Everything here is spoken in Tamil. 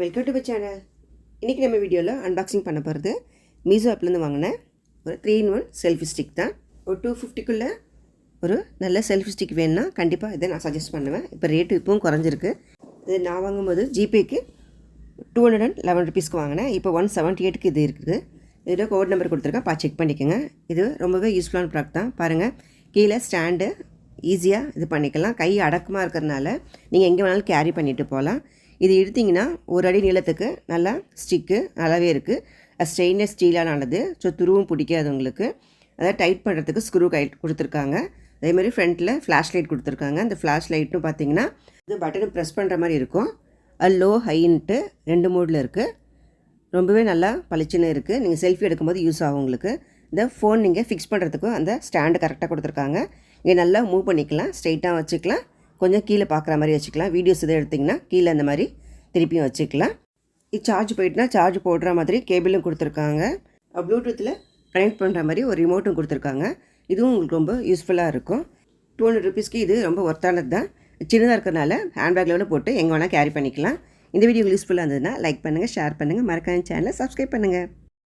Welcome to my channel. இன்றைக்கி நம்ம வீடியோவில் அன்பாக்சிங் பண்ண போகிறது மீஷோ ஆப்லேருந்து வாங்கின ஒரு 3-in-1 செல்ஃபி ஸ்டிக் தான். ஒரு 250க்குள்ளே ஒரு நல்ல செல்ஃபி ஸ்டிக் வேணும்னா கண்டிப்பாக இதை நான் சஜஸ்ட் பண்ணுவேன். இப்போ ரேட்டு இப்போவும் குறைஞ்சிருக்கு. இது நான் வாங்கும்போது ஜிபேக்கு 211 ருபீஸ்க்கு வாங்கினேன். இப்போ 178க்கு இது இருக்குது. இதோட கோட் நம்பர் கொடுத்துருக்கேன், செக் பண்ணிக்கோங்க. இது ரொம்பவே யூஸ்ஃபுல்லான ப்ராடக்ட் தான். பாருங்கள், கீழே ஸ்டாண்டு ஈஸியாக இது பண்ணிக்கலாம். கை அடக்கமாக இருக்கிறதுனால நீங்கள் எங்கே வேணாலும் கேரி பண்ணிவிட்டு போகலாம். இது எடுத்திங்கன்னா ஒரு அடி நீளத்துக்கு நல்லா ஸ்டிக்கு நல்லாவே இருக்குது. ஸ்டெயின்லெஸ் ஸ்டீலானது, ஸோ துருவும் பிடிக்காது உங்களுக்கு. அதை டைட் பண்ணுறதுக்கு ஸ்க்ரூ கைட் கொடுத்துருக்காங்க. அதேமாதிரி ஃப்ரண்ட்டில் ஃப்ளாஷ் லைட் கொடுத்துருக்காங்க. அந்த ஃப்ளாஷ் லைட்டும் பார்த்திங்கன்னா இது பட்டனை ப்ரெஸ் பண்ணுற மாதிரி இருக்கும். அது லோ ஹைன்ட்டு 2 மோடில் இருக்குது. ரொம்பவே நல்லா பளிச்சுன்னு இருக்குது. நீங்கள் செல்ஃபி எடுக்கும்போது யூஸ் ஆகும் உங்களுக்கு. இந்த ஃபோன் நீங்கள் ஃபிக்ஸ் பண்ணுறதுக்கும் அந்த ஸ்டாண்டு கரெக்டாக கொடுத்துருக்காங்க. இங்கே நல்லா மூவ் பண்ணிக்கலாம், ஸ்ட்ரைட்டாக வச்சுக்கலாம், கொஞ்சம் கீழே பார்க்குற மாதிரி வச்சுக்கலாம். வீடியோஸ் எதாவது எடுத்திங்கன்னா கீழே அந்த மாதிரி திருப்பியும் வச்சுக்கலாம். இது சார்ஜ் போயிட்டுனா சார்ஜ் போடுற மாதிரி கேபிளும் கொடுத்துருக்காங்க. ப்ளூடூத்தில் கனெக்ட் பண்ணுற மாதிரி ஒரு ரிமோட்டும் கொடுத்துருக்காங்க. இதுவும் உங்களுக்கு ரொம்ப யூஸ்ஃபுல்லாக இருக்கும். 200 ருபீஸ்க்கு இது ரொம்ப ஒர்த்தானது தான். சின்னதாக இருக்கிறதுனால ஹேண்ட்பேக்கில் போட்டு எங்கே வேணால் கேரி பண்ணிக்கலாம். இந்த வீடியோ யூஸ்ஃபுல்லாக இருந்ததுன்னா லைக் பண்ணுங்கள், ஷேர் பண்ணுங்கள், மறக்காம சேனலை சப்ஸ்கிரைப் பண்ணுங்கள்.